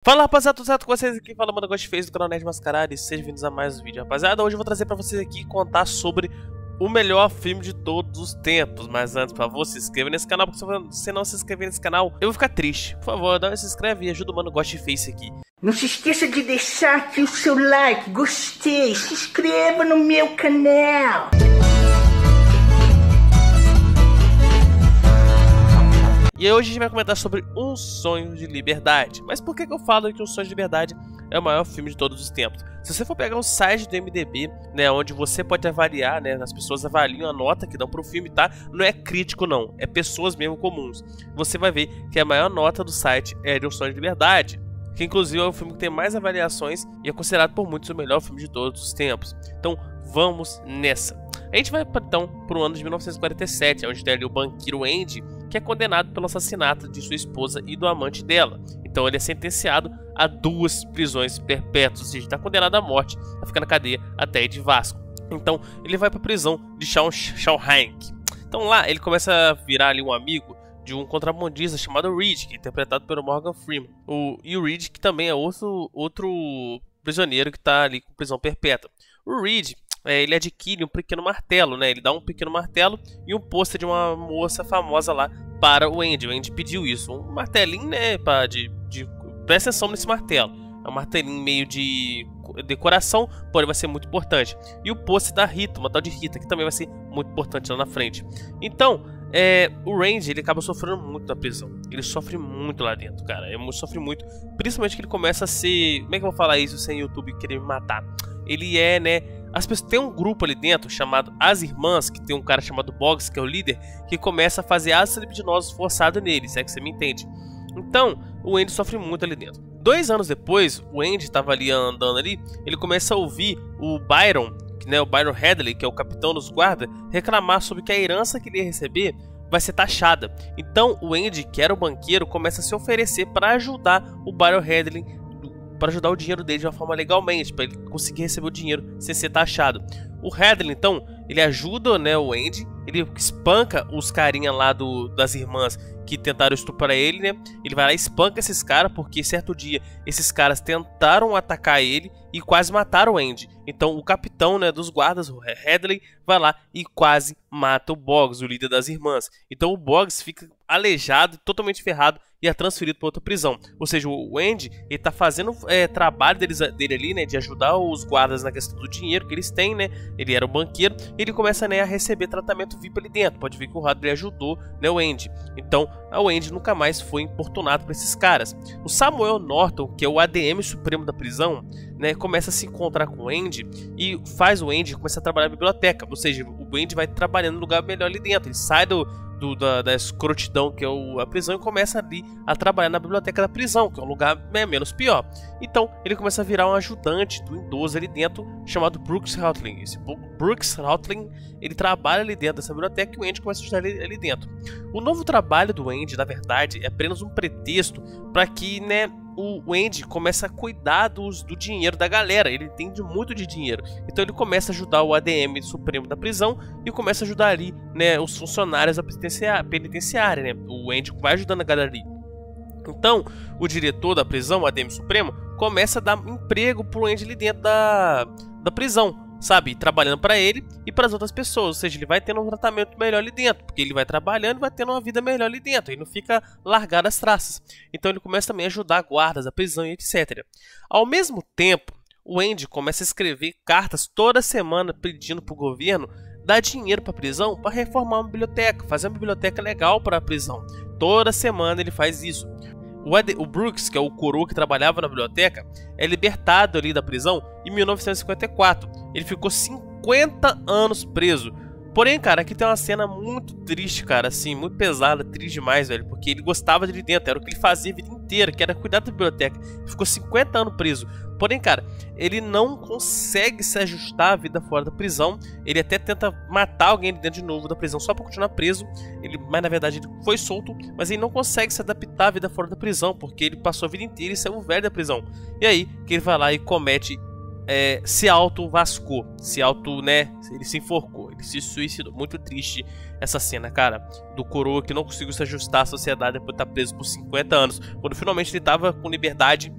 Fala rapaziada, tudo certo com vocês aqui? Fala, mano, Ghostface do canal Nerd Mascarado e sejam bem-vindos a mais um vídeo. Rapaziada, hoje eu vou trazer pra vocês aqui contar sobre o melhor filme de todos os tempos. Mas antes, por favor, se inscreva nesse canal, porque se você não se inscrever nesse canal, eu vou ficar triste. Por favor, se inscreve e ajuda o mano Ghostface aqui. Não se esqueça de deixar aqui o seu like, gostei, se inscreva no meu canal. E hoje a gente vai comentar sobre Um Sonho de Liberdade. Mas por que eu falo que Um Sonho de Liberdade é o maior filme de todos os tempos? Se você for pegar o site do MDB, né, onde você pode avaliar, né, as pessoas avaliam a nota que dão pro filme, tá? Não é crítico não, é pessoas mesmo comuns. Você vai ver que a maior nota do site é de Um Sonho de Liberdade, que inclusive é o filme que tem mais avaliações e é considerado por muitos o melhor filme de todos os tempos. Então vamos nessa. A gente vai então pro ano de 1947, onde tem ali o banqueiro Andy, que é condenado pelo assassinato de sua esposa e do amante dela. Então ele é sentenciado a 2 prisões perpétuas, ou seja, está condenado à morte, a ficar na cadeia até ir de Vasco. Então ele vai para a prisão de Shawshank. Então lá ele começa a virar ali um amigo de um contrabandista chamado Reed, que é interpretado pelo Morgan Freeman. E o Reed, que também é outro prisioneiro que está ali com prisão perpétua. O Reed, ele adquire um pequeno martelo, né? Ele dá um pequeno martelo e um pôster de uma moça famosa lá para o Andy. O Andy pediu isso, um martelinho, né? Presta atenção nesse martelo. É um martelinho meio de decoração, porém vai ser muito importante. E o pôster da Rita, uma tal de Rita, que também vai ser muito importante lá na frente. Então, o Randy, ele acaba sofrendo muito na prisão. Ele sofre muito lá dentro, cara. Ele sofre muito, principalmente que ele começa a ser... Como é que eu vou falar isso sem o YouTube querer me matar? Ele é, né... As pessoas, tem um grupo ali dentro chamado As Irmãs, que tem um cara chamado Boggs, que é o líder, que começa a fazer atos libidinosos forçados nele, se é que você me entende. Então, o Andy sofre muito ali dentro. 2 anos depois, o Andy estava ali andando ali, ele começa a ouvir o Byron, né, o Byron Hadley, que é o capitão dos guardas, reclamar sobre que a herança que ele ia receber vai ser taxada. Então, o Andy, que era o banqueiro, começa a se oferecer para ajudar o Byron Hadley, para ajudar o dinheiro dele de uma forma legalmente, para ele conseguir receber o dinheiro sem ser taxado. O Hadley, então, ele ajuda, né, o Andy, ele espanca os carinha lá das irmãs que tentaram estuprar ele, né? Ele vai lá e espanca esses caras, porque certo dia esses caras tentaram atacar ele e quase mataram o Andy. Então o capitão, né, dos guardas, o Hadley, vai lá e quase mata o Boggs, o líder das irmãs. Então o Boggs fica aleijado, totalmente ferrado, e é transferido para outra prisão. Ou seja, o Andy, ele tá fazendo trabalho dele ali, né, de ajudar os guardas na questão do dinheiro que eles têm, né? Ele era um banqueiro, e ele começa, né, a receber tratamento VIP ali dentro. Pode ver que o Hadley ajudou, né, o Andy. Então, o Andy nunca mais foi importunado por esses caras. O Samuel Norton, que é o ADM supremo da prisão, né, começa a se encontrar com o Andy e faz o Andy começar a trabalhar na biblioteca. Ou seja, o Andy vai trabalhando no lugar melhor ali dentro. Ele sai da escrotidão que é a prisão e começa ali a trabalhar na biblioteca da prisão, que é um lugar menos pior. Então ele começa a virar um ajudante do idoso ali dentro, chamado Brooks Routling. Esse Brooks Routling, ele trabalha ali dentro dessa biblioteca e o Andy começa a ajudar ele ali dentro. O novo trabalho do Andy, na verdade, é apenas um pretexto para que, né, o Andy começa a cuidar do dinheiro da galera. Ele entende muito de dinheiro, então ele começa a ajudar o ADM supremo da prisão e começa a ajudar ali, né, os funcionários da penitenciária, né? O Andy vai ajudando a galera ali. Então o diretor da prisão, o ADM supremo, começa a dar emprego pro Andy ali dentro da prisão, sabe, trabalhando para ele e para as outras pessoas. Ou seja, ele vai tendo um tratamento melhor ali dentro, porque ele vai trabalhando e vai tendo uma vida melhor ali dentro, e não fica largado as traças. Então ele começa também a ajudar guardas da prisão e etc. Ao mesmo tempo, o Andy começa a escrever cartas toda semana pedindo pro governo dar dinheiro para a prisão para reformar uma biblioteca, fazer uma biblioteca legal para a prisão. Toda semana ele faz isso. O Brooks, que é o coroa que trabalhava na biblioteca, é libertado ali da prisão em 1954. Ele ficou 50 anos preso. Porém, cara, aqui tem uma cena muito triste, cara, assim, muito pesada, triste demais, velho, porque ele gostava de ali dentro, era o que ele fazia a vida inteira, que era cuidar da biblioteca. Ele ficou 50 anos preso. Porém, cara, ele não consegue se ajustar à vida fora da prisão. Ele até tenta matar alguém dentro de novo da prisão só pra continuar preso. Mas na verdade ele foi solto, mas ele não consegue se adaptar à vida fora da prisão, porque ele passou a vida inteira e saiu velho da prisão. E aí que ele vai lá e comete, se auto-vascou, né, ele se enforcou, ele se suicidou. Muito triste essa cena, cara, do coroa que não conseguiu se ajustar à sociedade depois de estar preso por 50 anos. Quando finalmente ele estava com liberdade,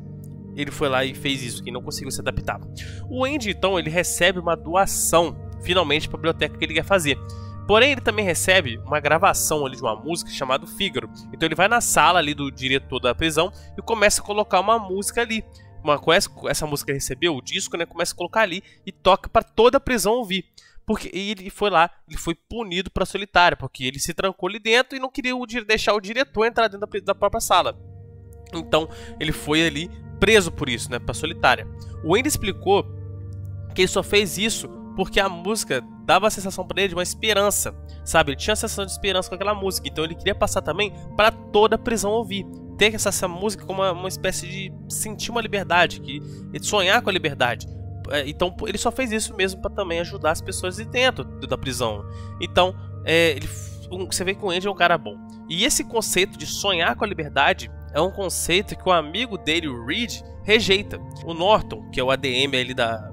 ele foi lá e fez isso, que não conseguiu se adaptar. O Andy, então, ele recebe uma doação, finalmente, para a biblioteca que ele quer fazer. Porém, ele também recebe uma gravação ali de uma música chamada Fígaro. Então ele vai na sala ali do diretor da prisão e começa a colocar uma música ali. Essa música que ele recebeu, o disco, né, começa a colocar ali e toca para toda a prisão ouvir. Porque ele foi lá, ele foi punido para solitária, porque ele se trancou ali dentro e não queria deixar o diretor entrar dentro da própria sala. Então ele foi ali preso por isso, né, para solitária. O Andy explicou que ele só fez isso porque a música dava a sensação para ele de uma esperança, sabe? Ele tinha a sensação de esperança com aquela música, então ele queria passar também para toda a prisão ouvir. Ter essa música como uma espécie de sentir uma liberdade, de sonhar com a liberdade. Então ele só fez isso mesmo para também ajudar as pessoas de dentro da prisão. Então você vê que o Andy é um cara bom. E esse conceito de sonhar com a liberdade é um conceito que o amigo dele, o Reed, rejeita. O Norton, que é o ADM ali da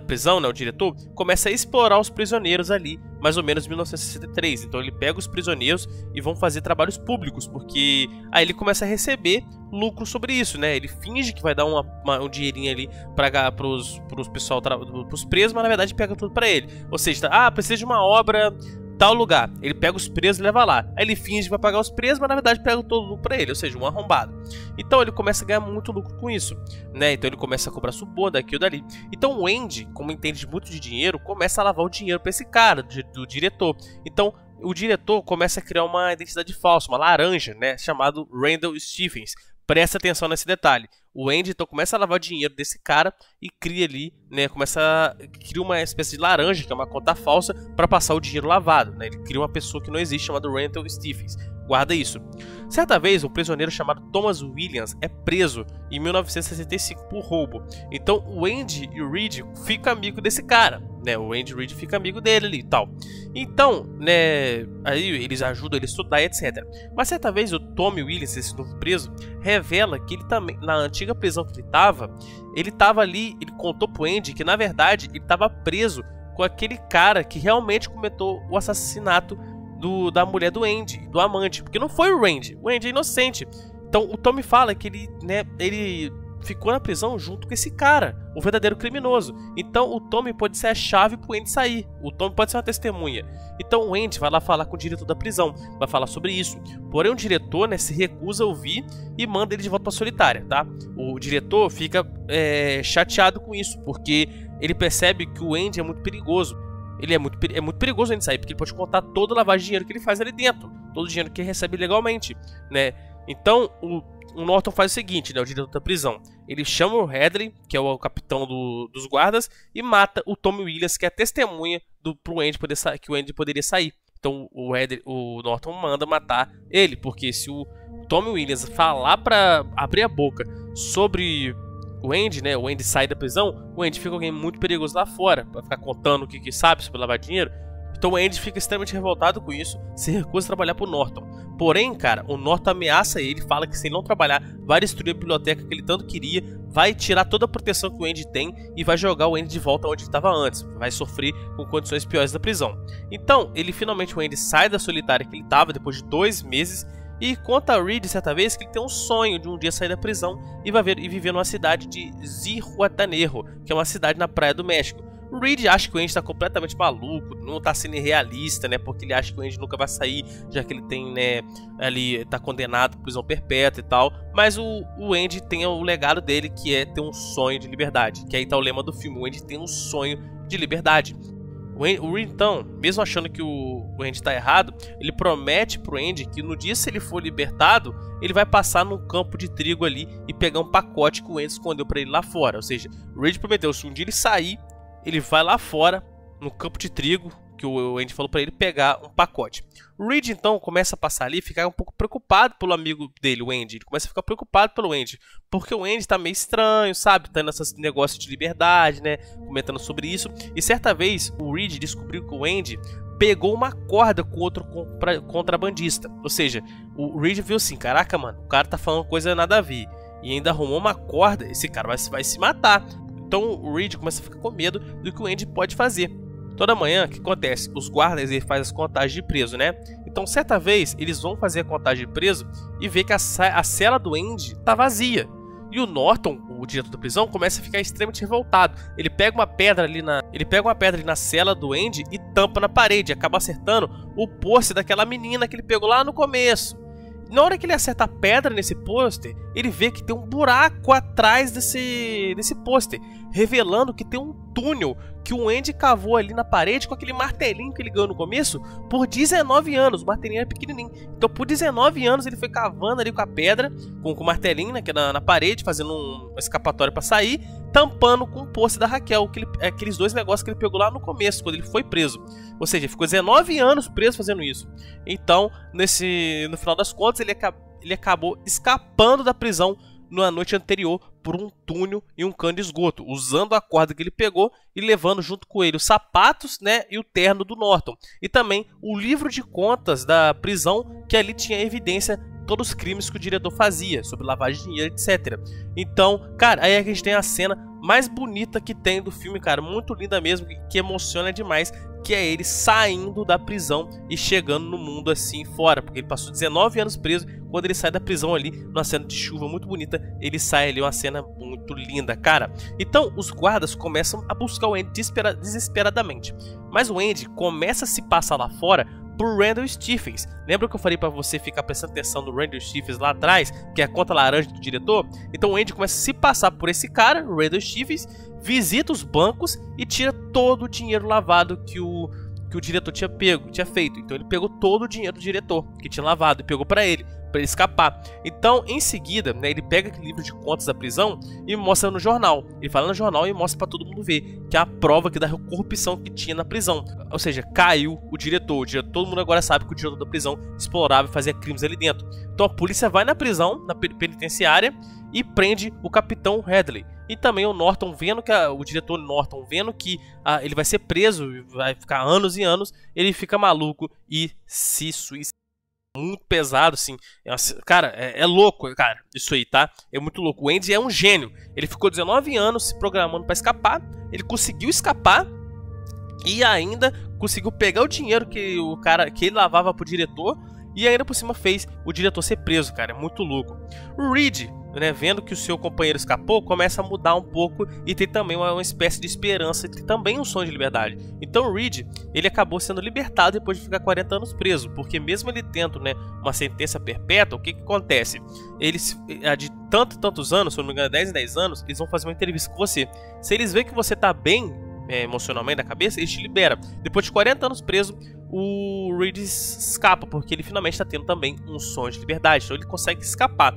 prisão, né, o diretor, começa a explorar os prisioneiros ali, mais ou menos em 1963. Então ele pega os prisioneiros e vão fazer trabalhos públicos, porque aí ele começa a receber lucro sobre isso, né? Ele finge que vai dar um dinheirinho ali pros presos, mas na verdade pega tudo pra ele. Ou seja, precisa de uma obra tal lugar, ele pega os presos e leva lá. Aí ele finge que vai pagar os presos, mas na verdade pega todo o lucro pra ele, ou seja, um arrombado. Então ele começa a ganhar muito lucro com isso, né? Então ele começa a cobrar suborno daqui ou dali. Então o Andy, como entende muito de dinheiro, começa a lavar o dinheiro pra esse cara, do diretor. Então o diretor começa a criar uma identidade falsa, uma laranja, né? Chamado Randall Stephens. Presta atenção nesse detalhe. O Andy então começa a lavar o dinheiro desse cara e cria ali, né, cria uma espécie de laranja, que é uma conta falsa, para passar o dinheiro lavado, né? Ele cria uma pessoa que não existe, chamada Randall Stephens. Guarda isso. Certa vez, um prisioneiro chamado Thomas Williams é preso em 1965 por roubo. Então o Andy e o Reed ficam amigos desse cara, né? O Andy e o Reed ficam amigo dele ali e tal. Então, né, aí eles ajudam ele a estudar, etc. Mas certa vez o Tommy Williams, esse novo preso, revela que ele também, na antiga prisão que ele tava ali, ele contou pro Andy que na verdade ele estava preso com aquele cara que realmente cometeu o assassinato da mulher do Andy, do amante, porque não foi o Andy é inocente. Então o Tommy fala que ele ficou na prisão junto com esse cara, o verdadeiro criminoso. Então o Tommy pode ser a chave pro Andy sair, o Tommy pode ser uma testemunha. Então o Andy vai lá falar com o diretor da prisão, vai falar sobre isso. Porém o diretor, né, se recusa a ouvir e manda ele de volta pra solitária, tá? O diretor fica chateado com isso, porque ele percebe que o Andy é muito perigoso. É muito perigoso ele sair, porque ele pode contar toda a lavagem de dinheiro que ele faz ali dentro, todo o dinheiro que ele recebe legalmente, né? Então o Norton faz o seguinte, né, o diretor da prisão, ele chama o Hadley, que é o capitão dos guardas, e mata o Tommy Williams, que é a testemunha pro Andy que o Andy poderia sair. Então o Norton manda matar ele, porque se o Tommy Williams falar pra abrir a boca sobre o Andy, né, o Andy sai da prisão, o Andy fica alguém muito perigoso lá fora, pra ficar contando o que sabe sobre lavar dinheiro. Então o Andy fica extremamente revoltado com isso, se recusa a trabalhar pro Norton. Porém, cara, o Norton ameaça ele, fala que se ele não trabalhar, vai destruir a biblioteca que ele tanto queria, vai tirar toda a proteção que o Andy tem e vai jogar o Andy de volta onde ele estava antes, vai sofrer com condições piores da prisão. Então, o Andy sai da solitária que ele estava depois de 2 meses e conta a Reed certa vez que ele tem um sonho de um dia sair da prisão e viver numa cidade de Zihuatanejo, que é uma cidade na praia do México. O Reed acha que o Andy está completamente maluco, não está sendo realista, né? Porque ele acha que o Andy nunca vai sair, já que ele tem, né, ali tá condenado à prisão perpétua e tal. Mas o Andy tem o legado dele, que é ter um sonho de liberdade. Que aí tá o lema do filme: o Andy tem um sonho de liberdade. O Reed, então, mesmo achando que o Andy tá errado, ele promete pro Andy que no dia se ele for libertado, ele vai passar num campo de trigo ali e pegar um pacote que o Andy escondeu pra ele lá fora. Ou seja, o Reed prometeu, se um dia ele sair, ele vai lá fora, no campo de trigo, que o Andy falou pra ele pegar um pacote. O Reed, então, começa a passar ali e ficar um pouco preocupado pelo amigo dele, o Andy. Ele começa a ficar preocupado pelo Andy, porque o Andy tá meio estranho, sabe? Tá nesse negócio de liberdade, né? Comentando sobre isso. E certa vez, o Reed descobriu que o Andy pegou uma corda com outro contrabandista. Ou seja, o Reed viu assim, caraca, mano, o cara tá falando coisa nada a ver. E ainda arrumou uma corda, esse cara vai se matar. Então o Reed começa a ficar com medo do que o Andy pode fazer. Toda manhã, o que acontece? Os guardas fazem as contagens de preso, né? Então certa vez eles vão fazer a contagem de preso e vê que a cela do Andy tá vazia. E o Norton, o diretor da prisão, começa a ficar extremamente revoltado. Ele pega uma pedra ali na cela do Andy e tampa na parede, acaba acertando o pôster daquela menina que ele pegou lá no começo. Na hora que ele acerta a pedra nesse pôster, ele vê que tem um buraco atrás desse pôster, revelando que tem um túnel que o Andy cavou ali na parede com aquele martelinho que ele ganhou no começo por 19 anos. O martelinho era pequenininho. Então por 19 anos ele foi cavando ali com a pedra, com o martelinho na parede, fazendo um escapatório para sair, tampando com o pôster da Raquel, aqueles dois negócios que ele pegou lá no começo, quando ele foi preso. Ou seja, ele ficou 19 anos preso fazendo isso. Então, no final das contas, ele acabou escapando da prisão na noite anterior por um túnel e um cano de esgoto, usando a corda que ele pegou e levando junto com ele os sapatos, né, e o terno do Norton. E também o livro de contas da prisão, que ali tinha evidência de todos os crimes que o diretor fazia, sobre lavagem de dinheiro, etc. Então, cara, aí a gente tem a cena mais bonita que tem do filme, cara, muito linda mesmo, que emociona demais, que é ele saindo da prisão e chegando no mundo assim fora, porque ele passou 19 anos preso. Quando ele sai da prisão ali, numa cena de chuva muito bonita, ele sai ali, uma cena muito linda, cara. Então os guardas começam a buscar o Andy desesperadamente, mas o Andy começa a se passar lá fora por Randall Stephens. Lembra que eu falei pra você ficar prestando atenção no Randall Stephens lá atrás, que é a conta laranja do diretor? Então o Andy começa a se passar por esse cara, Randall Stephens, visita os bancos e tira todo o dinheiro lavado que o diretor tinha feito. Então ele pegou todo o dinheiro do diretor que tinha lavado e pegou pra ele escapar. Então, em seguida, né, ele pega aquele livro de contas da prisão e mostra no jornal. Ele fala no jornal e mostra pra todo mundo ver, que é a prova da corrupção que tinha na prisão. Ou seja, caiu o diretor. Todo mundo agora sabe que o diretor da prisão explorava e fazia crimes ali dentro. Então a polícia vai na prisão, na penitenciária, e prende o capitão Hadley. E também o Norton, vendo que o diretor Norton, vendo que ele vai ser preso, vai ficar anos e anos, ele fica maluco e se suicida. Muito pesado, assim. Cara, é louco, cara, isso aí, tá? É muito louco. O Andy é um gênio. Ele ficou 19 anos se programando pra escapar. Ele conseguiu escapar e ainda conseguiu pegar o dinheiro que ele lavava pro diretor. E ainda por cima fez o diretor ser preso, cara. É muito louco. O Reed, né, vendo que o seu companheiro escapou, começa a mudar um pouco e tem também uma espécie de esperança e tem também um sonho de liberdade. Então o Reed, ele acabou sendo libertado depois de ficar 40 anos preso, porque mesmo ele tendo, né, uma sentença perpétua, o que acontece? Eles, de tantos anos, se eu não me engano, 10 em 10 anos, eles vão fazer uma entrevista com você. Se eles verem que você tá bem emocionalmente da cabeça, eles te liberam. Depois de 40 anos preso, o Reed escapa, porque ele finalmente está tendo também um sonho de liberdade, então ele consegue escapar.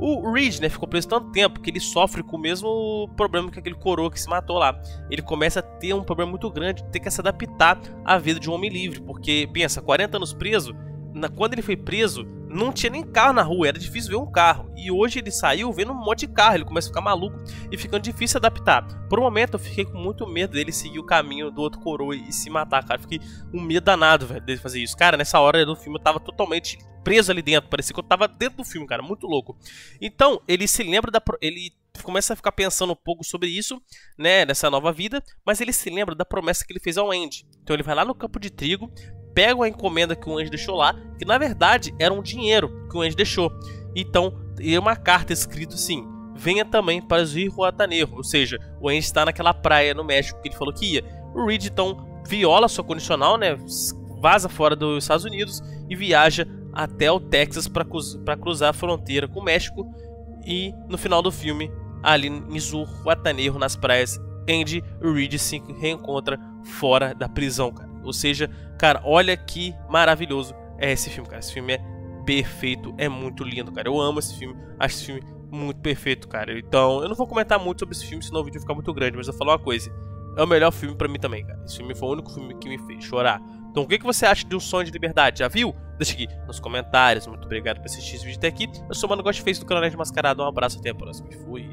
O Reed, né, ficou preso tanto tempo que ele sofre com o mesmo problema que aquele coroa que se matou lá. Ele começa a ter um problema muito grande, ter que se adaptar à vida de um homem livre, porque, pensa, 40 anos preso, quando ele foi preso, não tinha nem carro na rua, era difícil ver um carro. E hoje ele saiu vendo um monte de carro, ele começa a ficar maluco e ficando difícil adaptar. Por um momento eu fiquei com muito medo dele seguir o caminho do outro coroa e se matar, cara. Fiquei um medo danado, velho, dele fazer isso. Cara, nessa hora do filme eu tava totalmente preso ali dentro, parecia que eu tava dentro do filme, cara, muito louco. Então, ele se lembra ele começa a ficar pensando um pouco sobre isso, né, nessa nova vida, mas ele se lembra da promessa que ele fez ao Andy. Então ele vai lá no campo de trigo, pega a encomenda que o Andy deixou lá, que na verdade era um dinheiro que o Andy deixou. Então, é uma carta escrita assim: venha também para o Rio Janeiro, ou seja, o Andy está naquela praia no México que ele falou que ia. O Reed então viola sua condicional, né, vaza fora dos Estados Unidos e viaja até o Texas para cruzar a fronteira com o México. E no final do filme, ali em Janeiro, nas praias, Andy e Reed se reencontra fora da prisão, cara. Ou seja, cara, olha que maravilhoso é esse filme, cara. Esse filme é perfeito, é muito lindo, cara. Eu amo esse filme, acho esse filme muito perfeito, cara. Então, eu não vou comentar muito sobre esse filme, senão o vídeo vai ficar muito grande, mas eu vou falar uma coisa: é o melhor filme pra mim também, cara. Esse filme foi o único filme que me fez chorar. Então, o que você acha de Um Sonho de Liberdade? Já viu? Deixa aqui nos comentários. Muito obrigado por assistir esse vídeo até aqui. Eu sou o Mano Gosto Face do canal Nerd Mascarado. Um abraço, até a próxima. Fui.